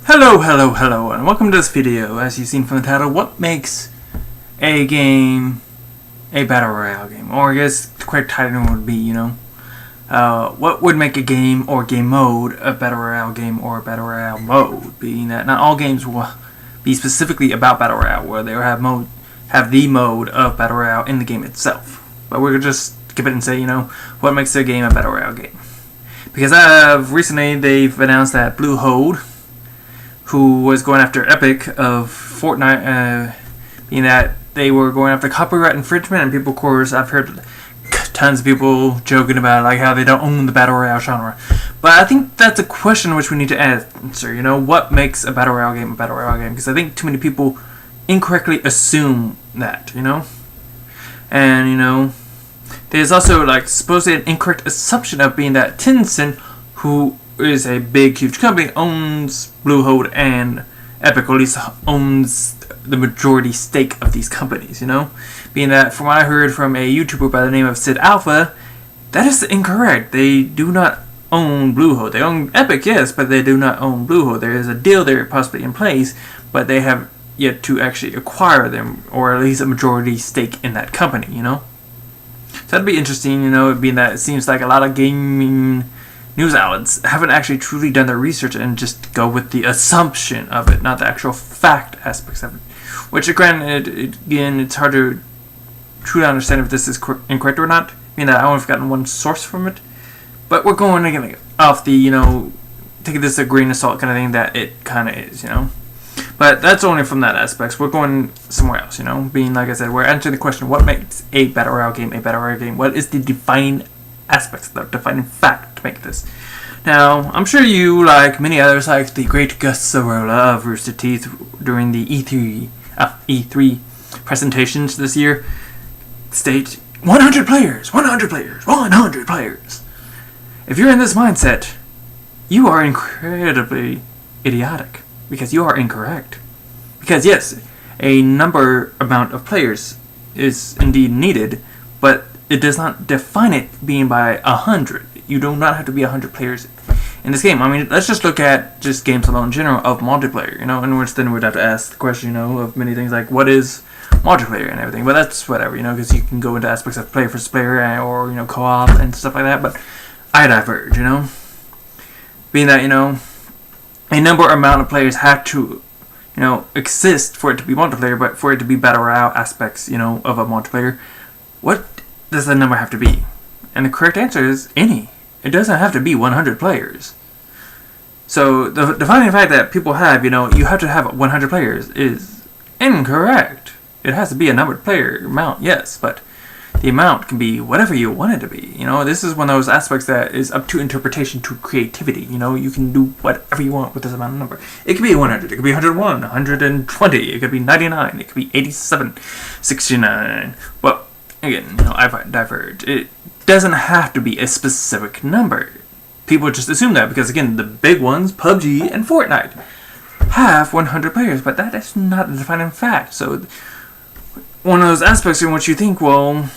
Hello, and welcome to this video. As you've seen from the title, what makes a game a Battle Royale game? Or I guess the correct title would be, what would make a game or game mode a Battle Royale game or a Battle Royale mode? Being that not all games will be specifically about Battle Royale, where they will have the mode of Battle Royale in the game itself. But we're just skip it and say, what makes a game a Battle Royale game? Because recently they've announced that Bluehole, who was going after Epic of Fortnite, being that they were going after copyright infringement, and people, of course, I've heard tons of people joking about like how they don't own the Battle Royale genre. But I think that's a question which we need to answer, what makes a Battle Royale game a Battle Royale game? Because I think too many people incorrectly assume that, And, there's also, supposedly an incorrect assumption of being that Tencent, who is a big, huge company, owns Bluehole and Epic, or at least owns the majority stake of these companies, Being that, from what I heard from a YouTuber by the name of Sid Alpha, that is incorrect. They do not own Bluehole. They own Epic, yes, but they do not own Bluehole. There is a deal there possibly in place, but they have yet to actually acquire them, or at least a majority stake in that company, So that'd be interesting, being that it seems like a lot of gaming news outlets haven't actually truly done their research and just go with the assumption of it, not the actual fact aspects of it. Which, granted, again, it's hard to truly understand if this is incorrect or not. Meaning that I only have gotten one source from it, but we're going again off the taking this a grain of salt kind of thing that it kind of is, But that's only from that aspect. We're going somewhere else, Being, like I said, we're answering the question: what makes a Battle Royale game a Battle Royale game? What is the defining aspects, the defining fact to make this? Now, I'm sure you, like many others, like the great Gus Sorolla of Rooster Teeth during the E3 presentations this year, state 100 players, 100 players, 100 players. If you're in this mindset, you are incredibly idiotic, because you are incorrect. Because yes, a amount of players is indeed needed, but it does not define it being by 100. You do not have to be 100 players in this game. I mean, let's just look at just games alone in general of multiplayer, in which then we'd have to ask the question, of many things like what is multiplayer and everything. But that's whatever, because you can go into aspects of player versus player or, co-op and stuff like that. But I diverge, Being that, a amount of players have to, exist for it to be multiplayer, but for it to be Battle Royale aspects, of a multiplayer, what does the number have to be? And the correct answer is any. It doesn't have to be 100 players. So the defining fact that people have, you have to have 100 players is incorrect. It has to be a numbered player amount, yes, but the amount can be whatever you want it to be. This is one of those aspects that is up to interpretation, to creativity. You can do whatever you want with this amount of number. It could be 100, it could be 101, 120, it could be 99, it could be 87, 69. Well, again, I've diverged. It doesn't have to be a specific number. People just assume that because, again, the big ones, PUBG and Fortnite, have 100 players, but that is not a defining fact. So, one of those aspects in which you think, well,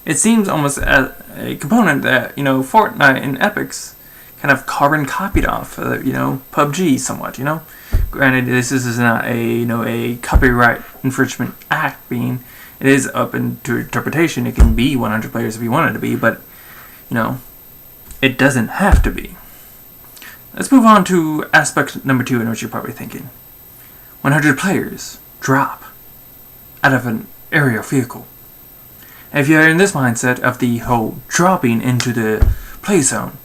it seems almost as a component that, Fortnite and Epic's kind of carbon copied off, PUBG somewhat, Granted, this is not a copyright infringement act being. It is up into interpretation. It can be 100 players if you want it to be, but, it doesn't have to be. Let's move on to aspect number 2, in which you're probably thinking. 100 players drop out of an aerial vehicle. If you're in this mindset of the whole dropping into the play zone,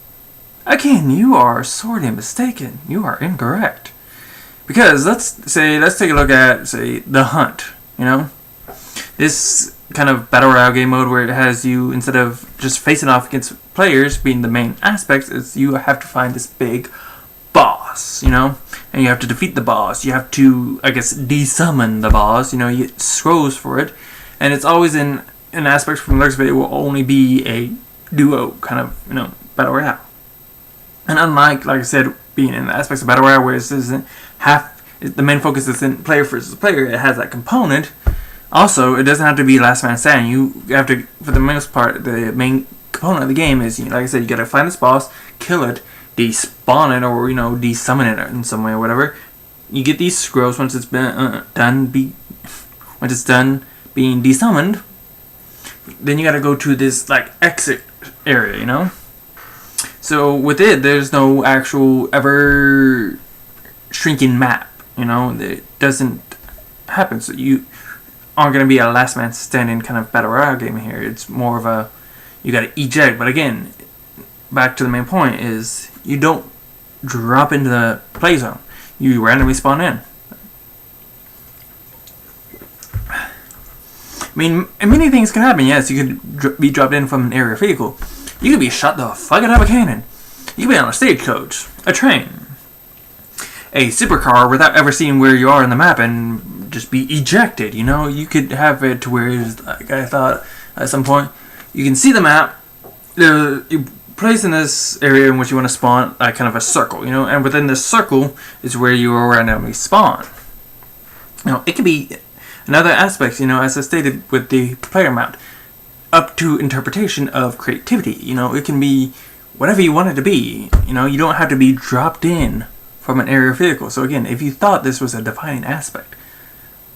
again, you are sorely mistaken. You are incorrect. Because let's take a look at, The Hunt, This kind of Battle Royale game mode where it has you, instead of just facing off against players being the main aspects, is you have to find this big boss, and you have to defeat the boss. You have to, desummon the boss, you get scrolls for it, and it's always in aspects from the looks of it will only be a duo kind of, Battle Royale. And unlike, like I said, being in the aspects of Battle Royale where the main focus isn't player versus player, it has that component. Also, it doesn't have to be last man standing. You have to, for the most part, the main component of the game is, like I said, you gotta find this boss, kill it, despawn it or desummon it in some way or whatever. You get these scrolls once it's been done being desummoned. Then you gotta go to this like exit area, So with it, there's no actual ever shrinking map. It doesn't happen. So you aren't gonna be a last man standing kind of battle royale game here. It's more of a you gotta eject. But again, back to the main point is you don't drop into the play zone. You randomly spawn in. I mean, many things can happen. Yes, you could be dropped in from an aerial vehicle. You could be shot the fuck out of a cannon. You could be on a stagecoach, a train, a supercar without ever seeing where you are in the map and just be ejected. You could have it to where it's like I thought at some point you can see the map. You place in this area in which you want to spawn kind of a circle, and within this circle is where you will randomly spawn. It could be another aspect, as I stated with the player mount, up to interpretation of creativity. It can be whatever you want it to be. You don't have to be dropped in from an aerial vehicle. So again, if you thought this was a defining aspect,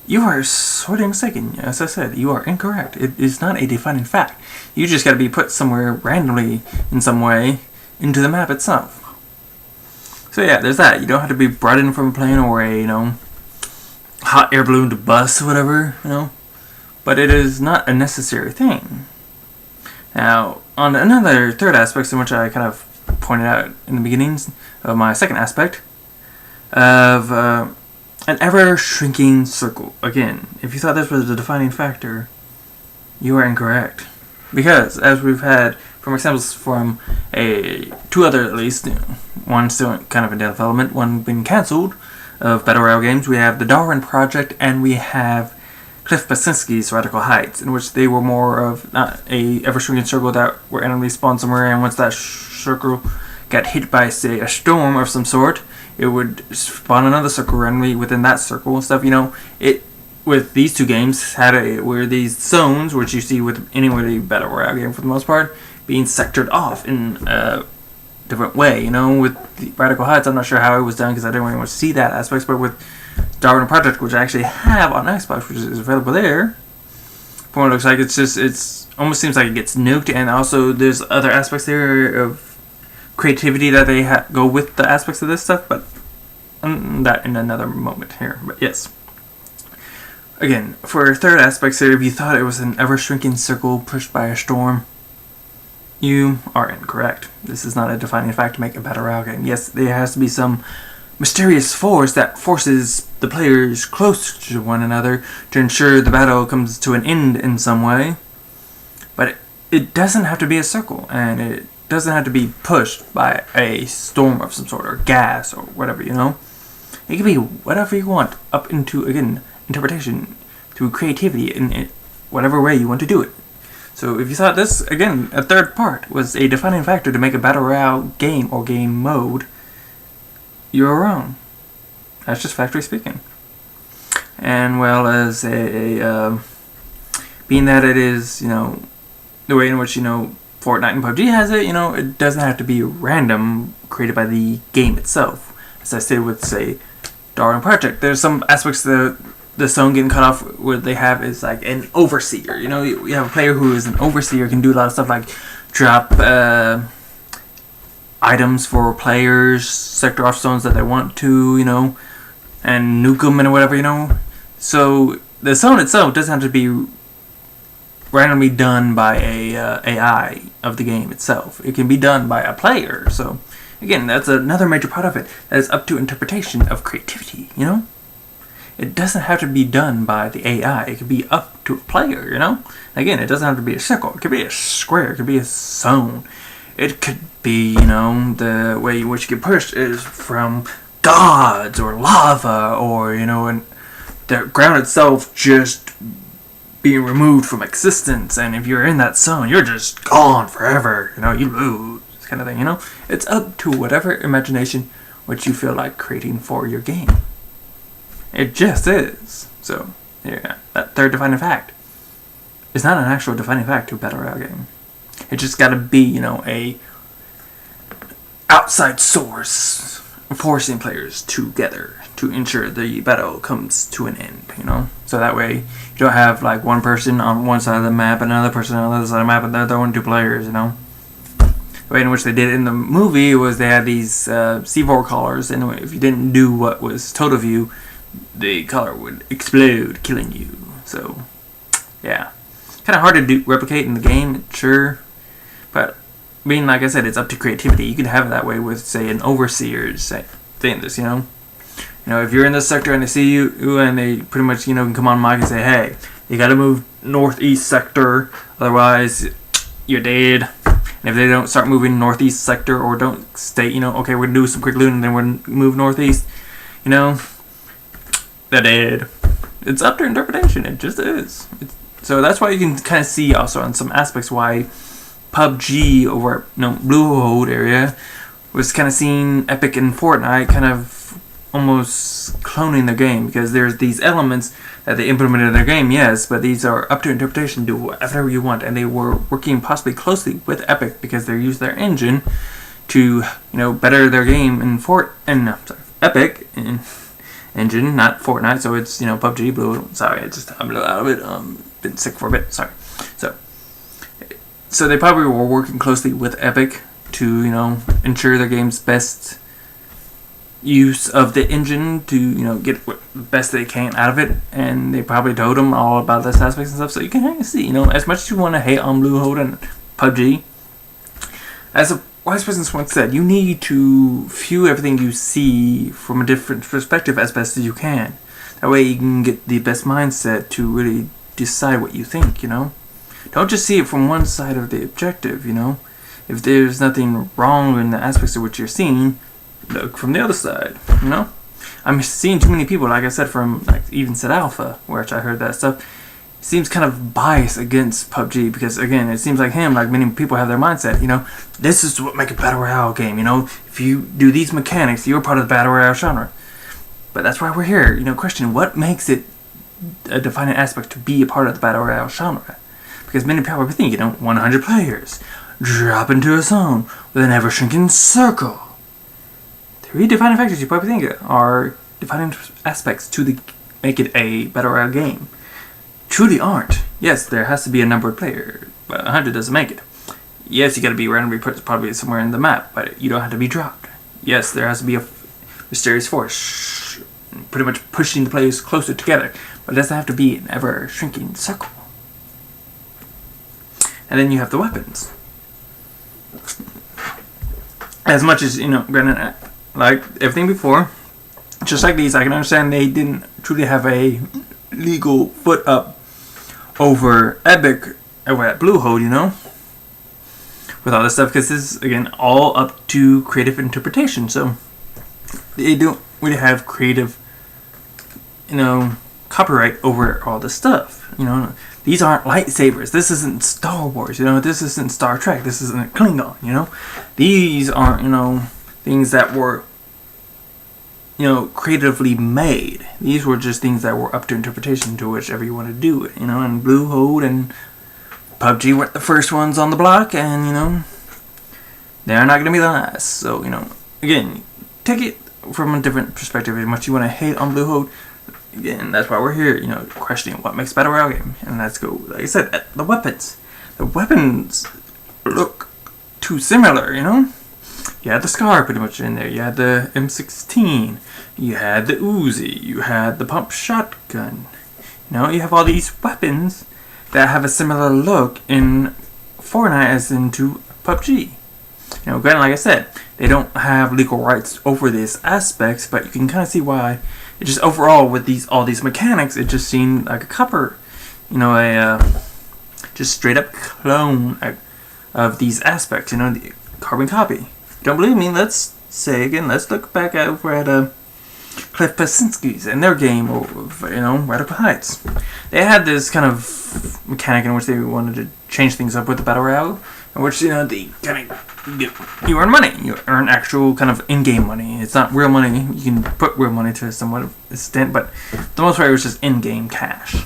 you are sorely mistaken. As I said, you are incorrect. It is not a defining fact. You just got to be put somewhere randomly in some way into the map itself. So yeah, there's that. You don't have to be brought in from a plane or a hot air balloon to bus or whatever. But it is not a necessary thing. Now, on another third aspect, in which I kind of pointed out in the beginnings of my second aspect of an ever-shrinking circle. Again, if you thought this was a defining factor, you are incorrect. Because, as we've had from examples from two other at least, one still kind of in development, one been cancelled, of Battle Royale games, we have the Darwin Project and we have Cliff Basinski's Radical Heights, in which they were more of not a ever-shrinking circle that were randomly spawned somewhere, and once that circle got hit by, say, a storm of some sort, it would spawn another circle randomly within that circle and stuff. It with these two games had where these zones, which you see with any really Battle Royale game for the most part, being sectored off in a different way. With the Radical Heights, I'm not sure how it was done because I didn't really want to see that aspect, but with Darwin Project, which I actually have on Xbox, which is available there, from what it looks like, it's almost seems like it gets nuked, and also there's other aspects there of creativity that they go with the aspects of this stuff, but that in another moment here. But yes, again, for third aspects here, if you thought it was an ever-shrinking circle pushed by a storm, you are incorrect. This is not a defining fact to make a Battle Royale game. Yes, there has to be some mysterious force that forces the players close to one another to ensure the battle comes to an end in some way, but it doesn't have to be a circle, and it doesn't have to be pushed by a storm of some sort or gas or whatever. It can be whatever you want, up into, again, interpretation through creativity in whatever way you want to do it. So if you thought this, again, a third part, was a defining factor to make a Battle Royale game or game mode, you're wrong. That's just factually speaking. And well, as being that it is, the way in which, Fortnite and PUBG has it, it doesn't have to be random, created by the game itself. As I stated with, say, Darwin Project, there's some aspects of the zone getting cut off where they have is like an overseer. You have a player who is an overseer, can do a lot of stuff like drop items for players, sector off zones that they want to, and nuke them and whatever, So the zone itself doesn't have to be randomly done by a AI of the game itself. It can be done by a player. So again, that's another major part of it. That is up to interpretation of creativity. It doesn't have to be done by the AI. It could be up to a player. Again, it doesn't have to be a circle. It could be a square. It could be a zone. It could be, the way in which you get pushed is from gods or lava or, and the ground itself just being removed from existence, and if you're in that zone, you're just gone forever. You lose, kind of thing. It's up to whatever imagination what you feel like creating for your game. It just is. So yeah, that third defining fact is not an actual defining fact to a Battle Royale game. It just got to be, a outside source forcing players together to ensure the battle comes to an end, you know? So that way you don't have like one person on one side of the map and another person on the other side of the map and they're only two players, you know? The way in which they did it in the movie was they had these C4 collars, and if you didn't do what was told of you, the collar would explode, killing you. So, yeah. Kind of hard to replicate in the game, sure. But, like I said, it's up to creativity. You could have it that way with, say, an overseer saying this, you know? You know, if you're in this sector and they see you and they pretty much, you know, can come on mic and say, hey, you gotta move northeast sector, otherwise you're dead. And if they don't start moving northeast sector or don't stay, you know, okay, we're gonna do some quick looting and then we're gonna move northeast, you know, they're dead. It's up to interpretation. It just is. So that's why you can kind of see also on some aspects why PUBG over Bluehole area was kind of seeing Epic and Fortnite kind of almost cloning their game, because there's these elements that they implemented in their game, yes, but these are up to interpretation. Do whatever you want, and they were working possibly closely with Epic because they used their engine to, you know, better their game in Epic engine, not Fortnite. So it's, you know, PUBG Blue. Sorry, I'm a little out of it. Been sick for a bit. Sorry. So they probably were working closely with Epic to, you know, ensure their game's best use of the engine to, you know, get the best they can out of it, and they probably told them all about this aspects and stuff. So you can kind of see, you know, as much as you want to hate on Bluehole and PUBG, as a wise person once said, you need to view everything you see from a different perspective as best as you can. That way you can get the best mindset to really decide what you think, you know. Don't just see it from one side of the objective, you know. If there's nothing wrong in the aspects of what you're seeing, look from the other side, you know. I'm seeing too many people, like I said, from like even Set Alpha, which I heard that stuff, seems kind of biased against PUBG, because again, it seems like him, like many people have their mindset, you know, this is what make a battle royale game, you know, if you do these mechanics, you're part of the battle royale genre. But that's why we're here, you know, questioning what makes it a defining aspect to be a part of the battle royale genre. Because many people think, you know, 100 players drop into a zone with an ever-shrinking circle. Three defining factors you probably think are defining aspects to make it a battle royale game. Truly aren't. Yes, there has to be a number of players, but 100 doesn't make it. Yes, you got to be randomly put probably somewhere in the map, but you don't have to be dropped. Yes, there has to be a mysterious force pretty much pushing the players closer together, but it doesn't have to be an ever-shrinking circle. And then you have the weapons. As much as, you know, granted, like everything before, just like these, I can understand they didn't truly have a legal foot up over Epic, over at Bluehole, you know, with all this stuff, because this is, again, all up to creative interpretation. So they don't really have creative, you know, copyright over all this stuff, you know. These aren't lightsabers. This isn't Star Wars, you know. This isn't Star Trek. This isn't Klingon, you know. These aren't, you know, things that were, you know, creatively made. These were just things that were up to interpretation to whichever you want to do it, you know. And Bluehole and PUBG were the first ones on the block, and, you know, they're not going to be the last. So, you know, again, take it from a different perspective. As much you want to hate on Bluehole, again, that's why we're here, you know, questioning what makes a battle royale game. And let's go, like I said, the weapons. The weapons look too similar, you know. You had the Scar pretty much in there. You had the M16. You had the Uzi. You had the pump shotgun. You know, you have all these weapons that have a similar look in Fortnite as into PUBG. You know, granted, like I said, they don't have legal rights over these aspects, but you can kind of see why. It just overall with all these mechanics, it just seemed like a copper, you know, a just straight up clone of these aspects, you know, the carbon copy. Don't believe me? Let's say again. Let's look back over at Cliff Pasinski's and their game of, you know, Radical Heights. They had this kind of mechanic in which they wanted to change things up with the battle royale, in which, you know, they kind of you earn money. You earn actual kind of in-game money. It's not real money. You can put real money to somewhat of extent, but the most part it was just in-game cash.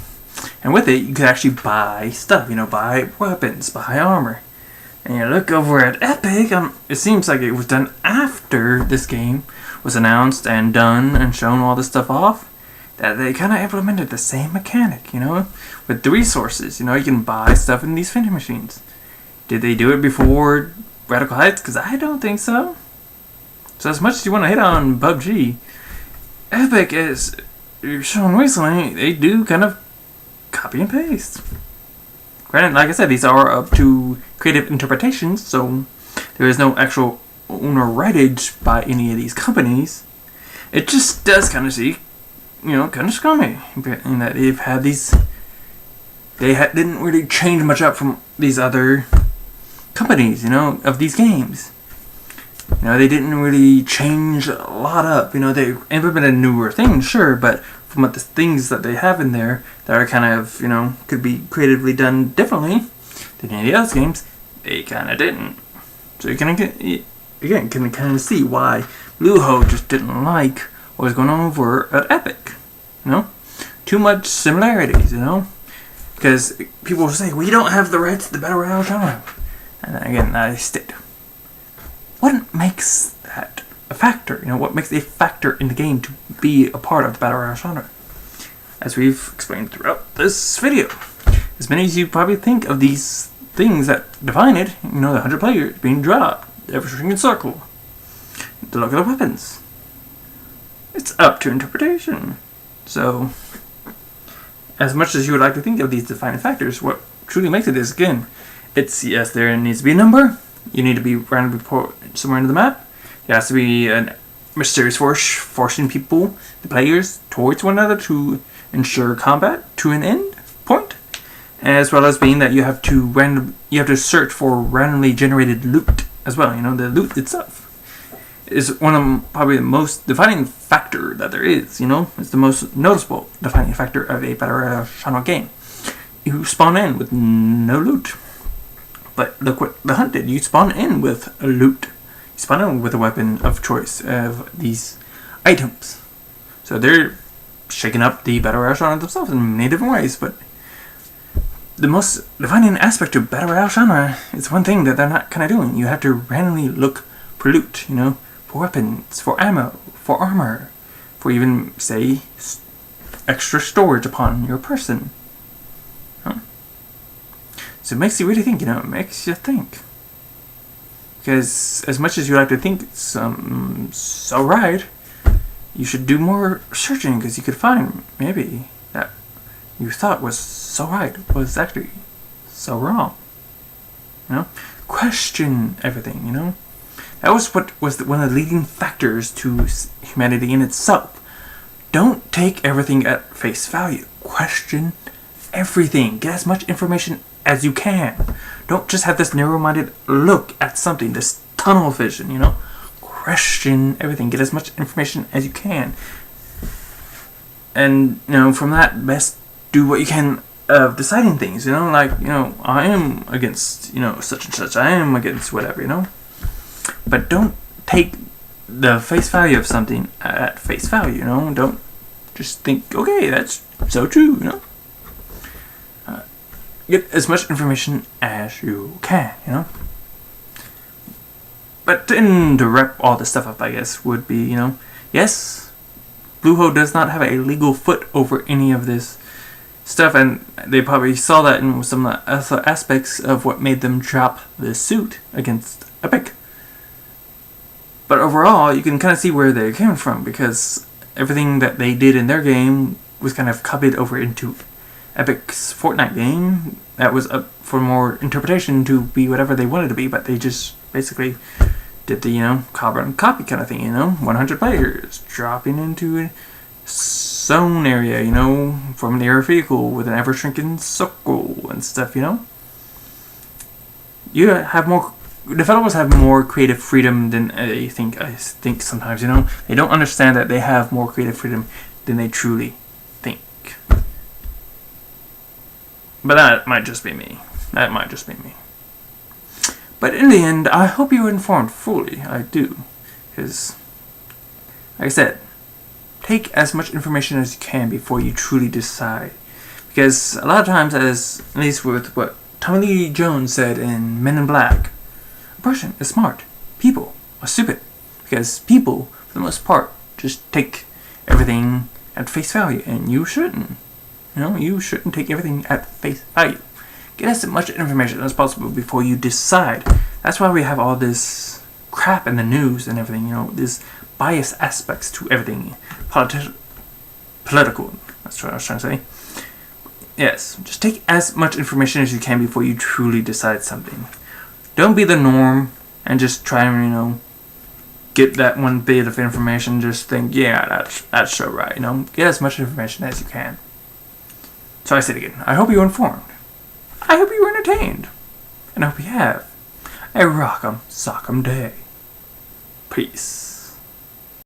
And with it, you could actually buy stuff. You know, buy weapons, buy armor. And you look over at Epic, it seems like it was done after this game was announced and done and shown all this stuff off, that they kind of implemented the same mechanic, with the resources. You can buy stuff in these vending machines. Did they do it before Radical Heights? Because I don't think so. So as much as you want to hit on PUBG, Epic, as shown recently, they do kind of copy and paste. Granted, like I said, these are up to creative interpretations, so there is no actual owner rightage by any of these companies. It just does kind of seem, kind of scummy in that they've had these. Didn't really change much up from these other companies, of these games. They didn't really change a lot up. They implemented newer things, sure, but from what the things that they have in there that are kind of, could be creatively done differently than any other games, they kind of didn't. So you can kind of see why Bluehole just didn't like what was going on over at Epic. Too much similarities, because people will say, well, you don't have the rights to the Battle Royale genre. And then again, I state, what makes that a factor? What makes a factor in the game to be a part of the Battle Royale genre? As we've explained throughout this video, as many as you probably think of these things that define it, the 100 players being dropped, the ever-shrinking circle, the look of the weapons. It's up to interpretation. So, as much as you would like to think of these defining factors, what truly makes it is, again, it's, yes, there needs to be a number. You need to be randomly put somewhere into the map. There has to be a mysterious force forcing people, the players, towards one another to ensure combat to an end point, as well as being that you have to search for randomly generated loot as well. The loot itself is one of probably the most defining factor that there is. It's the most noticeable defining factor of a Battle Royale genre game. You spawn in with no loot. But look what the hunt did. You spawn in with a loot. You spawn in with a weapon of choice of these items. So they're shaking up the Battle Royale genre themselves in many different ways. But the most defining aspect of Battle Royale genre is one thing that they're not kind of doing. You have to randomly look for loot, for weapons, for ammo, for armor, for even, say, extra storage upon your person. So it makes you really think, it makes you think. Because as much as you like to think it's so right, you should do more searching, because you could find maybe that you thought was so right was actually so wrong. Question everything, That was what was one of the leading factors to humanity in itself. Don't take everything at face value. Question everything. Get as much information as you can. Don't just have this narrow-minded look at something, this tunnel vision, Question everything. Get as much information as you can. And, from that, best do what you can of deciding things, I am against, such and such. I am against whatever, But don't take the face value of something at face value, Don't just think, okay, that's so true, Get as much information as you can, But to wrap all this stuff up, I guess, would be, yes, Bluehole does not have a legal foot over any of this stuff, and they probably saw that in some of the other aspects of what made them drop the suit against Epic. But overall, you can kind of see where they came from, because everything that they did in their game was kind of copied over into Epic's Fortnite game. That was up for more interpretation to be whatever they wanted to be, but they just basically did the, carbon copy kind of thing, 100 players dropping into a zone area, from an air vehicle with an ever-shrinking circle and stuff, You have more, developers have more creative freedom than I think sometimes, They don't understand that they have more creative freedom than they truly think. But that might just be me. But in the end, I hope you were informed fully. I do. Because, like I said, take as much information as you can before you truly decide. Because a lot of times, at least with what Tommy Lee Jones said in Men in Black, a person is smart. People are stupid. Because people, for the most part, just take everything at face value. And you shouldn't. You shouldn't take everything at face value. Get as much information as possible before you decide. That's why we have all this crap in the news and everything. This biased aspects to everything. Political. That's what I was trying to say. Yes, just take as much information as you can before you truly decide something. Don't be the norm and just try and, get that one bit of information. Just think, yeah, that's so right. Get as much information as you can. So I say it again. I hope you were informed. I hope you were entertained. And I hope you have a rock'em sock'em day. Peace.